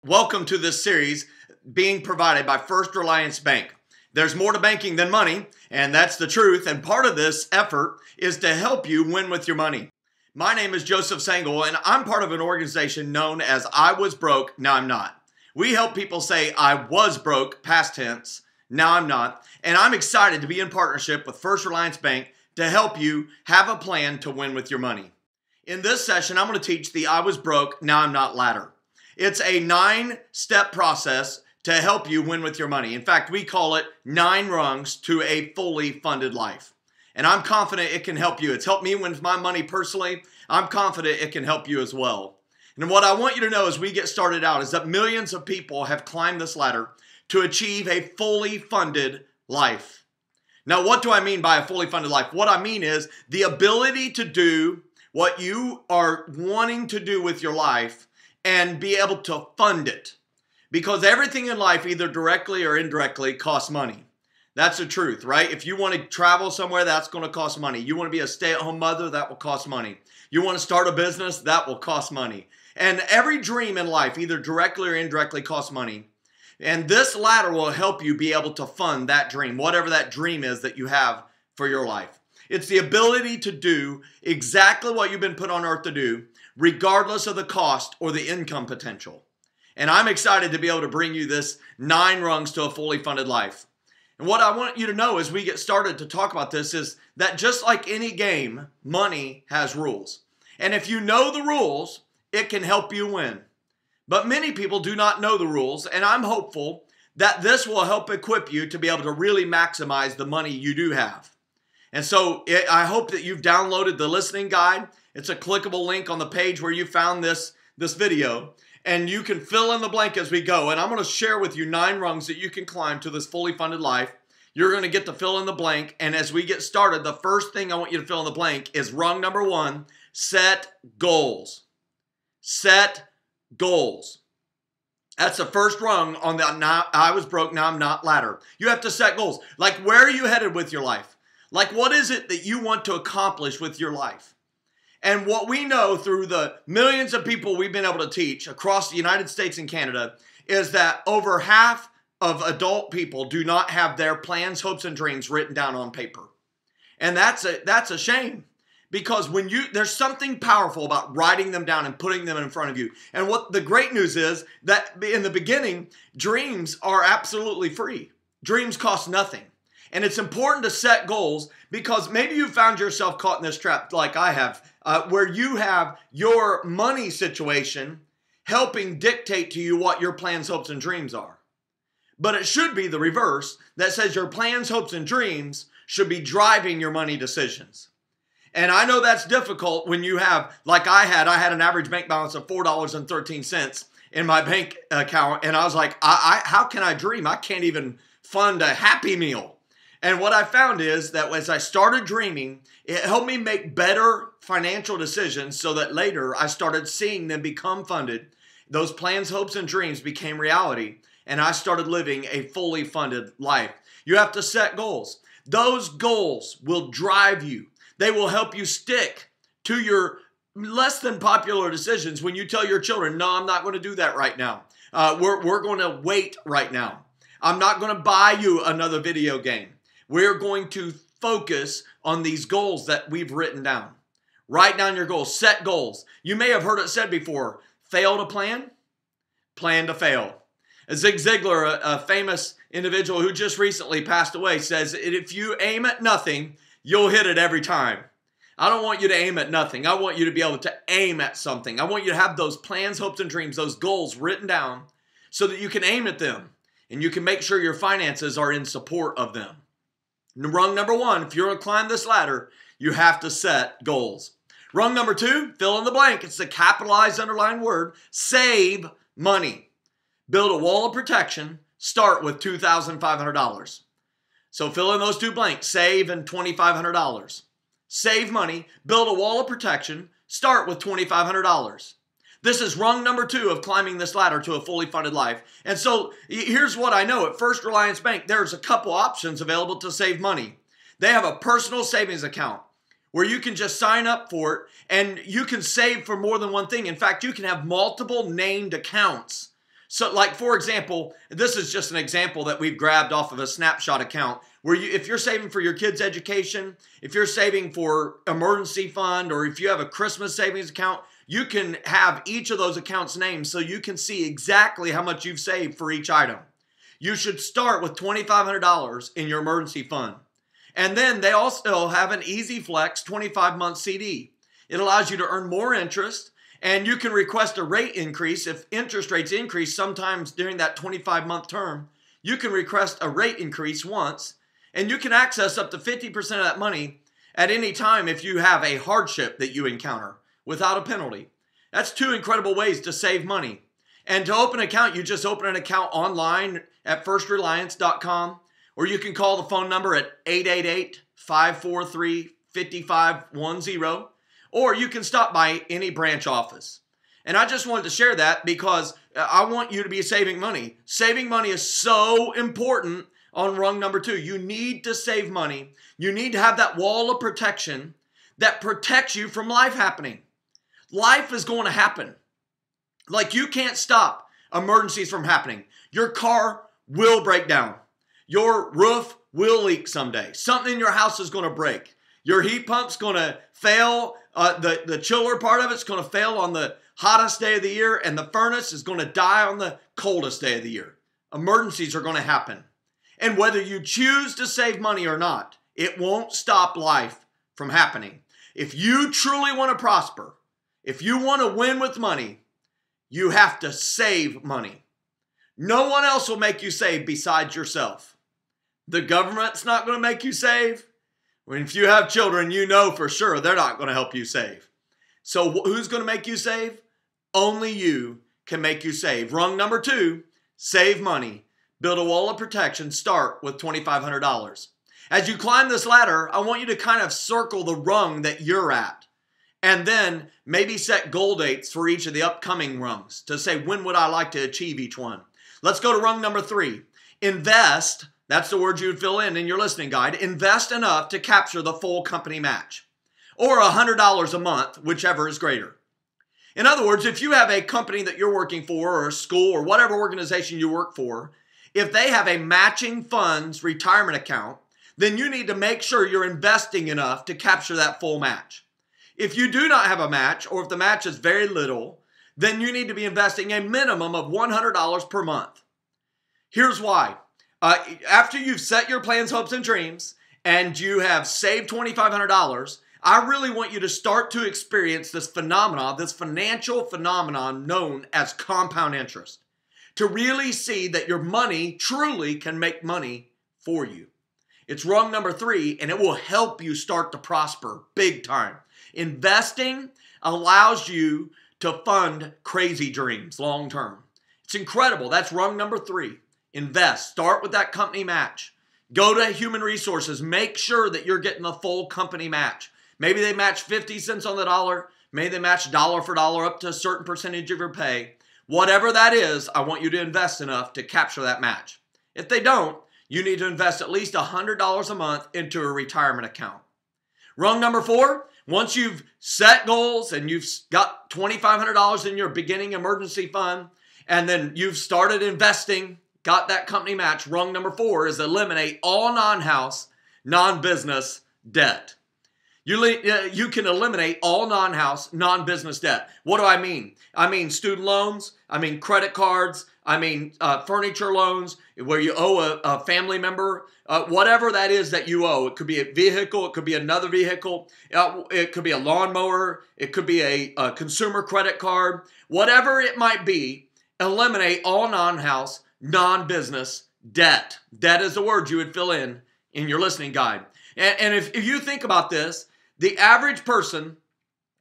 Welcome to this series being provided by First Reliance Bank. There's more to banking than money, and that's the truth. And part of this effort is to help you win with your money. My name is Joe Sangl, and I'm part of an organization known as I Was Broke, Now I'm Not. We help people say I was broke, past tense, now I'm not. And I'm excited to be in partnership with First Reliance Bank to help you have a plan to win with your money. In this session, I'm going to teach the I Was Broke, Now I'm Not ladder. It's a 9-step process to help you win with your money. In fact, we call it 9 rungs to a fully funded life. And I'm confident it can help you. It's helped me win with my money personally. I'm confident it can help you as well. And what I want you to know as we get started out is that millions of people have climbed this ladder to achieve a fully funded life. Now, what do I mean by a fully funded life? What I mean is the ability to do what you are wanting to do with your life and be able to fund it. Because everything in life, either directly or indirectly, costs money. That's the truth, right? If you want to travel somewhere, that's going to cost money. You want to be a stay-at-home mother, that will cost money. You want to start a business, that will cost money. And every dream in life, either directly or indirectly, costs money. And this ladder will help you be able to fund that dream, whatever that dream is that you have for your life. It's the ability to do exactly what you've been put on earth to do, regardless of the cost or the income potential. And I'm excited to be able to bring you this 9 rungs to a fully funded life. And what I want you to know as we get started to talk about this is that just like any game, money has rules. And if you know the rules, it can help you win. But many people do not know the rules, and I'm hopeful that this will help equip you to be able to really maximize the money you do have. And so I hope that you've downloaded the listening guide. It's a clickable link on the page where you found this video. And you can fill in the blank as we go. And I'm going to share with you 9 rungs that you can climb to this fully funded life. You're going to get to fill in the blank. And as we get started, the first thing I want you to fill in the blank is rung number 1, set goals. Set goals. That's the first rung on the I was broke, now I'm not ladder. You have to set goals. Like, where are you headed with your life? Like, what is it that you want to accomplish with your life? And what we know through the millions of people we've been able to teach across the United States and Canada is that over half of adult people do not have their plans, hopes, and dreams written down on paper. And that's a shame. Because there's something powerful about writing them down and putting them in front of you. And what the great news is that in the beginning, dreams are absolutely free. Dreams cost nothing. And it's important to set goals because maybe you found yourself caught in this trap like I have, where you have your money situation helping dictate to you what your plans, hopes, and dreams are. But it should be the reverse that says your plans, hopes, and dreams should be driving your money decisions. And I know that's difficult when you have, like I had an average bank balance of $4.13 in my bank account. And I was like, how can I dream? I can't even fund a Happy Meal. And what I found is that as I started dreaming, it helped me make better financial decisions so that later I started seeing them become funded. Those plans, hopes, and dreams became reality. And I started living a fully funded life. You have to set goals. Those goals will drive you. They will help you stick to your less than popular decisions when you tell your children, no, I'm not going to do that right now. We're going to wait right now. I'm not going to buy you another video game. We're going to focus on these goals that we've written down. Write down your goals. Set goals. You may have heard it said before, fail to plan, plan to fail. Zig Ziglar, a famous individual who just recently passed away, says, if you aim at nothing, you'll hit it every time. I don't want you to aim at nothing. I want you to be able to aim at something. I want you to have those plans, hopes, and dreams, those goals written down so that you can aim at them and you can make sure your finances are in support of them. Rung number 1, if you're going to climb this ladder, you have to set goals. Rung number 2, fill in the blank. It's the capitalized underlined word, save money. Build a wall of protection. Start with $2,500. So fill in those 2 blanks, save and $2,500. Save money, build a wall of protection. Start with $2,500. This is rung number 2 of climbing this ladder to a fully funded life. And so here's what I know. At First Reliance Bank, there's a couple options available to save money. They have a personal savings account where you can just sign up for it and you can save for more than one thing. In fact, you can have multiple named accounts So like, for example, this is just an example that we've grabbed off of a snapshot account where if you're saving for your kids' education, if you're saving for emergency fund, or if you have a Christmas savings account, you can have each of those accounts named so you can see exactly how much you've saved for each item. You should start with $2,500 in your emergency fund. And then they also have an Easy Flex 25-month CD. It allows you to earn more interest, and you can request a rate increase. If interest rates increase sometimes during that 25-month term, you can request a rate increase once, and you can access up to 50% of that money at any time if you have a hardship that you encounter without a penalty. That's two incredible ways to save money. And to open an account, you just open an account online at firstreliance.com, or you can call the phone number at 888-543-5510, or you can stop by any branch office. And I just wanted to share that because I want you to be saving money. Saving money is so important on rung number 2. You need to save money. You need to have that wall of protection that protects you from life happening. Life is going to happen. Like, you can't stop emergencies from happening. Your car will break down. Your roof will leak someday. Something in your house is going to break. Your heat pump's going to fail. The chiller part of it's going to fail on the hottest day of the year, and the furnace is going to die on the coldest day of the year. Emergencies are going to happen. And whether you choose to save money or not, it won't stop life from happening. If you truly want to prosper, if you want to win with money, you have to save money. No one else will make you save besides yourself. The government's not going to make you save. If you have children, you know for sure they're not going to help you save. So who's going to make you save? Only you can make you save. Rung number 2, save money. Build a wall of protection. Start with $2,500. As you climb this ladder, I want you to kind of circle the rung that you're at. And then maybe set goal dates for each of the upcoming rungs to say, when would I like to achieve each one? Let's go to rung number 3. Invest. That's the word you would fill in your listening guide. Invest enough to capture the full company match, or $100 a month, whichever is greater. In other words, if you have a company that you're working for, or a school, or whatever organization you work for, if they have a matching funds retirement account, then you need to make sure you're investing enough to capture that full match. If you do not have a match, or if the match is very little, then you need to be investing a minimum of $100 per month. Here's why. After you've set your plans, hopes, and dreams, and you have saved $2,500, I really want you to start to experience this phenomenon, this financial phenomenon known as compound interest, to really see that your money truly can make money for you. It's rung number 3, and it will help you start to prosper big time. Investing allows you to fund crazy dreams long term. It's incredible. That's rung number 3. Invest. Start with that company match. Go to human resources. Make sure that you're getting the full company match. Maybe they match 50 cents on the dollar. Maybe they match dollar for dollar up to a certain percentage of your pay. Whatever that is, I want you to invest enough to capture that match. If they don't, you need to invest at least $100 a month into a retirement account. Rung number 4, once you've set goals and you've got $2,500 in your beginning emergency fund, and then you've started investing, got that company match, rung number 4 is eliminate all non-house, non-business debt. You can eliminate all non-house, non-business debt. What do I mean? I mean student loans. I mean credit cards. I mean furniture loans where you owe a family member. Whatever that is that you owe. It could be a vehicle. It could be another vehicle. It could be a lawnmower. It could be a consumer credit card. Whatever it might be, eliminate all non-house, non-business debt. Debt is the word you would fill in your listening guide. And if you think about this, the average person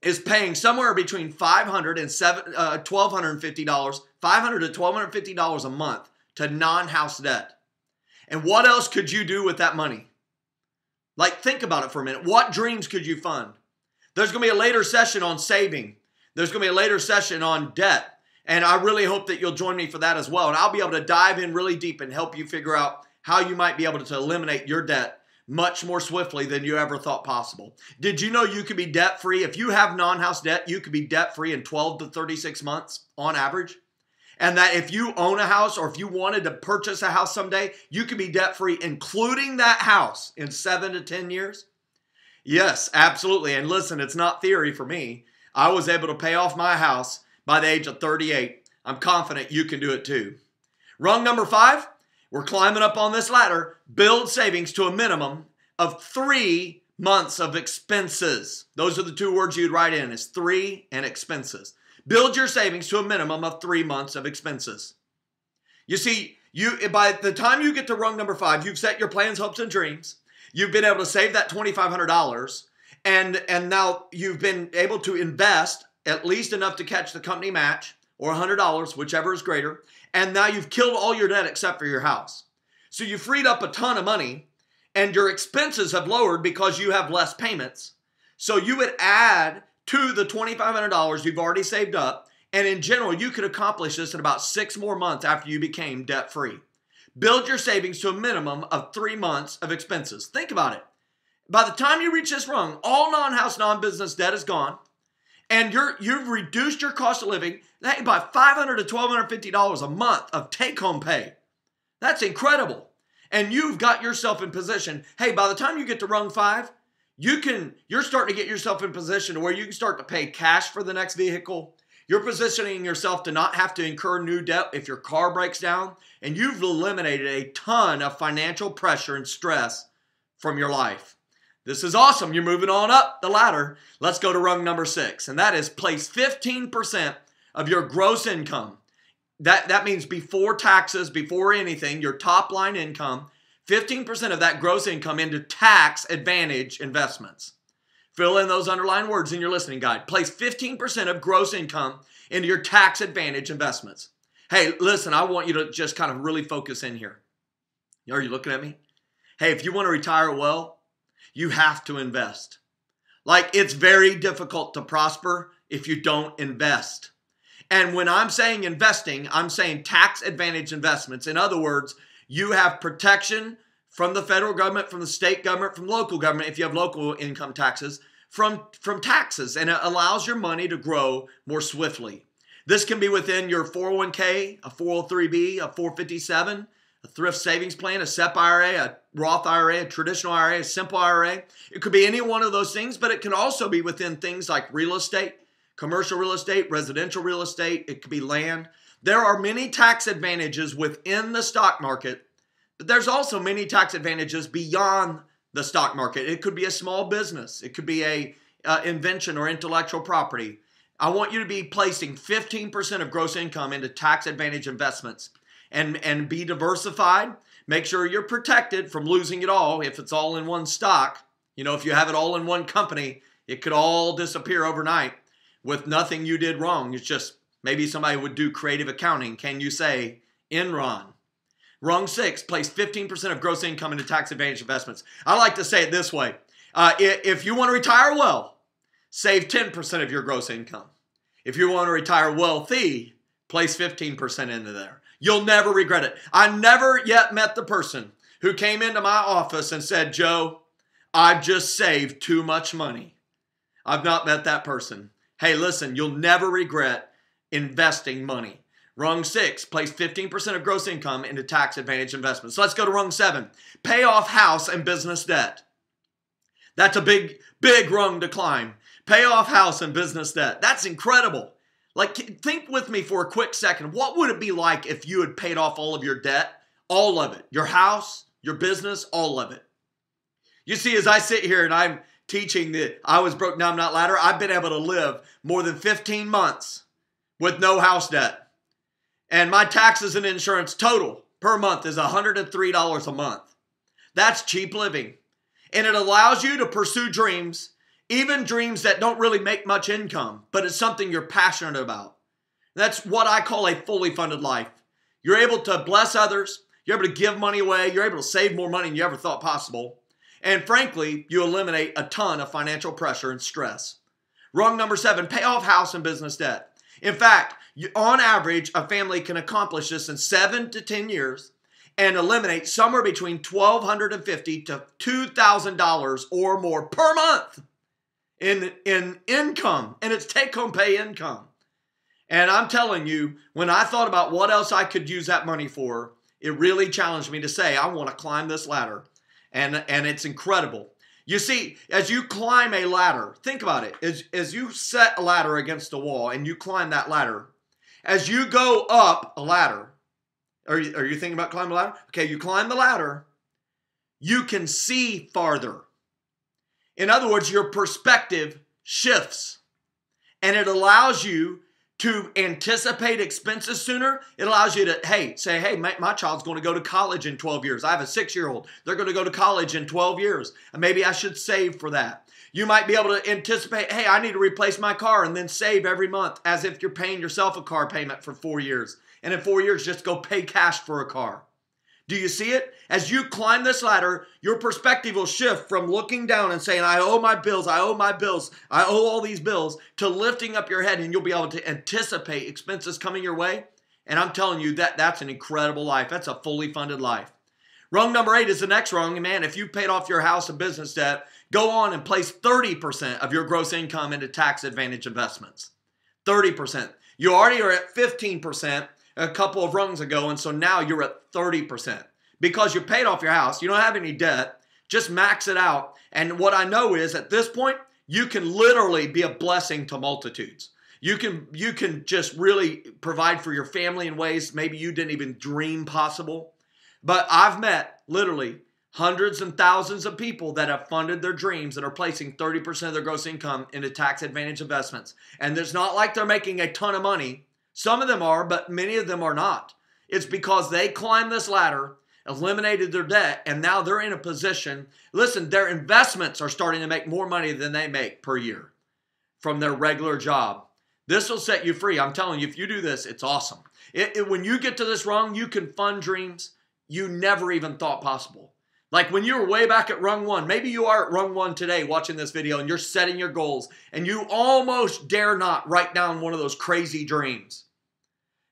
is paying somewhere between $500 and $1,250, $500 to $1,250 a month to non-house debt. And what else could you do with that money? Like, think about it for a minute. What dreams could you fund? There's going to be a later session on saving. There's going to be a later session on debt. And I really hope that you'll join me for that as well. And I'll be able to dive in really deep and help you figure out how you might be able to eliminate your debt much more swiftly than you ever thought possible. Did you know you could be debt-free? If you have non-house debt, you could be debt-free in 12 to 36 months on average. And that if you own a house or if you wanted to purchase a house someday, you could be debt-free, including that house, in 7 to 10 years? Yes, absolutely. And listen, it's not theory for me. I was able to pay off my house by the age of 38. I'm confident you can do it too. Rung number 5, we're climbing up on this ladder. Build savings to a minimum of 3 months of expenses. Those are the 2 words you'd write in, is 3 and expenses. Build your savings to a minimum of 3 months of expenses. You see, by the time you get to rung number 5, you've set your plans, hopes, and dreams. You've been able to save that $2,500, and now you've been able to invest at least enough to catch the company match, or $100, whichever is greater, and now you've killed all your debt except for your house. So you freed up a ton of money, and your expenses have lowered because you have less payments. So you would add to the $2,500 you've already saved up, and in general, you could accomplish this in about 6 more months after you became debt-free. Build your savings to a minimum of 3 months of expenses. Think about it. By the time you reach this rung, all non-house, non-business debt is gone, and you've reduced your cost of living by $500 to $1,250 a month of take-home pay. That's incredible. And you've got yourself in position. Hey, by the time you get to rung 5, you're starting to get yourself in position where you can start to pay cash for the next vehicle. You're positioning yourself to not have to incur new debt if your car breaks down. And you've eliminated a ton of financial pressure and stress from your life. This is awesome. You're moving on up the ladder. Let's go to rung number 6. And that is place 15% of your gross income. That means before taxes, before anything, your top line income, 15% of that gross income into tax advantage investments. Fill in those underlined words in your listening guide. Place 15% of gross income into your tax advantage investments. Hey, listen, I want you to just kind of really focus in here. Are you looking at me? Hey, if you want to retire well, you have to invest. Like, it's very difficult to prosper if you don't invest. And when I'm saying investing, I'm saying tax advantage investments. In other words, you have protection from the federal government, from the state government, from local government, if you have local income taxes, from taxes. And it allows your money to grow more swiftly. This can be within your 401k, a 403b, a 457, a thrift savings plan, a SEP IRA, a Roth IRA, a traditional IRA, a simple IRA. It could be any one of those things, but it can also be within things like real estate, commercial real estate, residential real estate. It could be land. There are many tax advantages within the stock market, but there's also many tax advantages beyond the stock market. It could be a small business. It could be a invention or intellectual property. I want you to be placing 15% of gross income into tax advantage investments and be diversified. Make sure you're protected from losing it all if it's all in one stock. You know, if you have it all in one company, it could all disappear overnight with nothing you did wrong. It's just maybe somebody would do creative accounting. Can you say Enron? Rung 6, place 15% of gross income into tax advantage investments. I like to say it this way. If you want to retire well, save 10% of your gross income. If you want to retire wealthy, place 15% into there. You'll never regret it. I never yet met the person who came into my office and said, Joe, I've just saved too much money. I've not met that person. Hey, listen, you'll never regret investing money. Rung 6, place 15% of gross income into tax advantage investments. So let's go to rung 7. Pay off house and business debt. That's a big rung to climb. Pay off house and business debt. That's incredible. Like, think with me for a quick second. What would it be like if you had paid off all of your debt? All of it. Your house, your business, all of it. You see, as I sit here and I'm teaching the I Was Broke, Now I'm Not Ladder, I've been able to live more than 15 months with no house debt. And my taxes and insurance total per month is $103 a month. That's cheap living. And it allows you to pursue dreams, even dreams that don't really make much income, but it's something you're passionate about. That's what I call a fully funded life. You're able to bless others. You're able to give money away. You're able to save more money than you ever thought possible. And frankly, you eliminate a ton of financial pressure and stress. Rung number 7, pay off house and business debt. In fact, on average, a family can accomplish this in 7 to 10 years and eliminate somewhere between $1,250 to $2,000 or more per month in income, and it's take-home pay income. And I'm telling you, when I thought about what else I could use that money for, it really challenged me to say, I want to climb this ladder. And it's incredible. You see, as you climb a ladder, think about it. As you set a ladder against a wall and you climb that ladder, as you go up a ladder, are you thinking about climbing a ladder? Okay, you climb the ladder, you can see farther. In other words, your perspective shifts. And it allows you to anticipate expenses sooner. It allows you to, say, hey, my child's going to go to college in 12 years. I have a 6-year-old. They're going to go to college in 12 years. Maybe I should save for that. You might be able to anticipate, hey, I need to replace my car, and then save every month as if you're paying yourself a car payment for 4 years. And in 4 years, just go pay cash for a car. Do you see it? As you climb this ladder, your perspective will shift from looking down and saying, I owe my bills, I owe my bills, I owe all these bills, to lifting up your head, and you'll be able to anticipate expenses coming your way. And I'm telling you, that's an incredible life. That's a fully funded life. Rung number 8 is the next rung. Man, if you paid off your house and business debt, go on and place 30% of your gross income into tax advantage investments. 30%. You already are at 15% a couple of rungs ago, and so now you're at 30%. Because you paid off your house, you don't have any debt, just max it out. And what I know is at this point, you can literally be a blessing to multitudes. You can just really provide for your family in ways maybe you didn't even dream possible. But I've met literally hundreds and thousands of people that have funded their dreams and are placing 30% of their gross income into tax advantage investments. And it's not like they're making a ton of money. Some of them are, but many of them are not. It's because they climbed this ladder, eliminated their debt, and now they're in a position. Listen, their investments are starting to make more money than they make per year from their regular job. This will set you free. I'm telling you, if you do this, it's awesome. When you get to this rung, you can fund dreams you never even thought possible. Like when you were way back at rung 1, maybe you are at rung 1 today watching this video and you're setting your goals and you almost dare not write down one of those crazy dreams.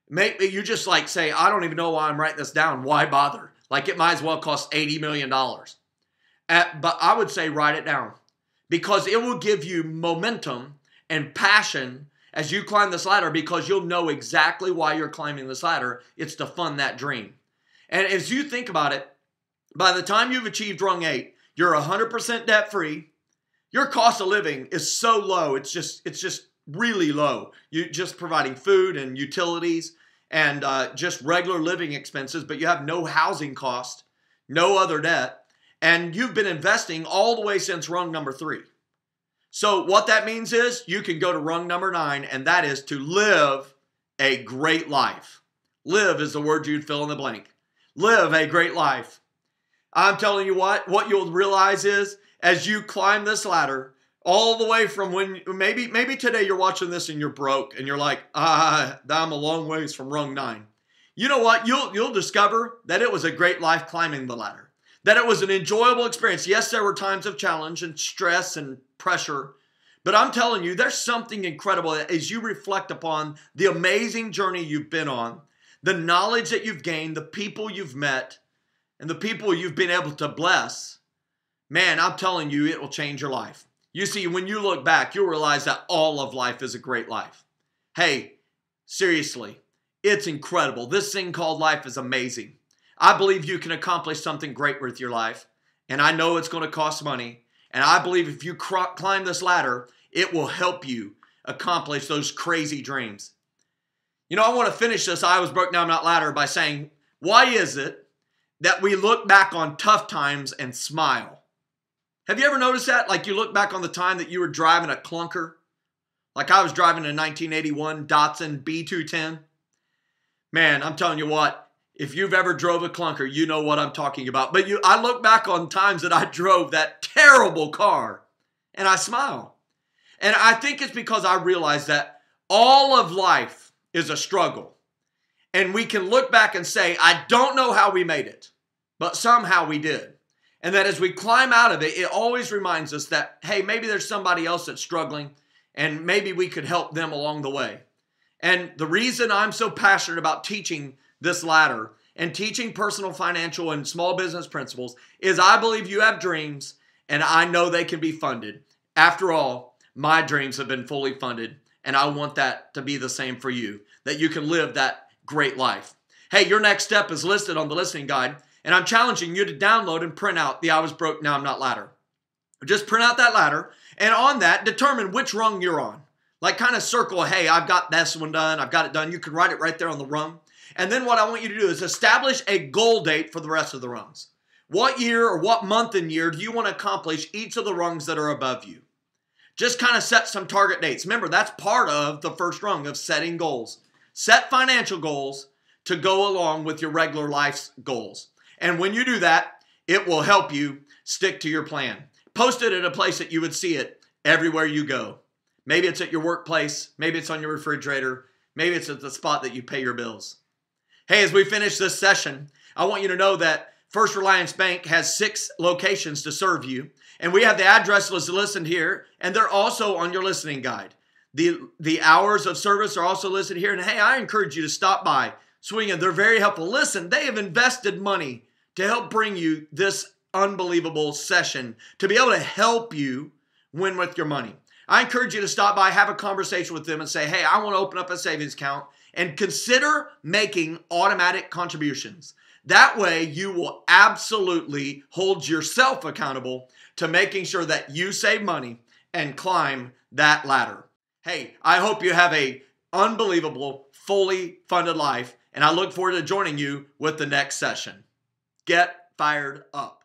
Maybe you just say, I don't even know why I'm writing this down. Why bother? Like it might as well cost $80 million. But I would say write it down because it will give you momentum and passion as you climb this ladder because you'll know exactly why you're climbing this ladder. It's to fund that dream. And as you think about it, by the time you've achieved rung 8, you're 100% debt free. Your cost of living is so low. It's just really low. You're just providing food and utilities and just regular living expenses, but you have no housing cost, no other debt, and you've been investing all the way since rung number 3. So what that means is you can go to rung number 9, and that is to live a great life. Live is the word you'd fill in the blank. Live a great life. I'm telling you what you'll realize is as you climb this ladder, all the way from when maybe today you're watching this and you're broke and you're like, I'm a long ways from rung 9. You know what? You'll discover that it was a great life climbing the ladder. That it was an enjoyable experience. Yes, there were times of challenge and stress and pressure, but I'm telling you, there's something incredible as you reflect upon the amazing journey you've been on, the knowledge that you've gained, the people you've met, and the people you've been able to bless. Man, I'm telling you, it will change your life. You see, when you look back, you'll realize that all of life is a great life. Hey, seriously, it's incredible. This thing called life is amazing. I believe you can accomplish something great with your life, and I know it's going to cost money, and I believe if you climb this ladder, it will help you accomplish those crazy dreams. You know, I want to finish this I was broke, now I'm not ladder by saying, why is it that we look back on tough times and smile? Have you ever noticed that? Like you look back on the time that you were driving a clunker. Like I was driving a 1981 Datsun B210. Man, I'm telling you what, if you've ever drove a clunker, you know what I'm talking about. But I look back on times that I drove that terrible car and I smile. And I think it's because I realize that all of life is a struggle. And we can look back and say, I don't know how we made it, but somehow we did. And that as we climb out of it, it always reminds us that, hey, maybe there's somebody else that's struggling and maybe we could help them along the way. And the reason I'm so passionate about teaching this ladder and teaching personal financial and small business principles is I believe you have dreams and I know they can be funded. After all, my dreams have been fully funded And I want that to be the same for you, that you can live that great life. Hey, your next step is listed on the listening guide, and I'm challenging you to download and print out the I Was Broke, Now I'm Not ladder. Just print out that ladder, and on that, determine which rung you're on. Like kind of circle, hey, I've got this one done, I've got it done. You can write it right there on the rung. And then what I want you to do is establish a goal date for the rest of the rungs. What year or what month and year do you want to accomplish each of the rungs that are above you? Just kind of set some target dates. Remember, that's part of the first rung of setting goals. Set financial goals to go along with your regular life's goals. And when you do that, it will help you stick to your plan. Post it at a place that you would see it everywhere you go. Maybe it's at your workplace. Maybe it's on your refrigerator. Maybe it's at the spot that you pay your bills. Hey, as we finish this session, I want you to know that First Reliance Bank has 6 locations to serve you. And we have the addresses listed here, and they're also on your listening guide. The hours of service are also listed here. And hey, I encourage you to stop by, swing in. They're very helpful. Listen, they have invested money to help bring you this unbelievable session, to be able to help you win with your money. I encourage you to stop by, have a conversation with them and say, hey, I want to open up a savings account, and consider making automatic contributions. That way, you will absolutely hold yourself accountable to making sure that you save money and climb that ladder. Hey, I hope you have an unbelievable, fully funded life, and I look forward to joining you with the next session. Get fired up.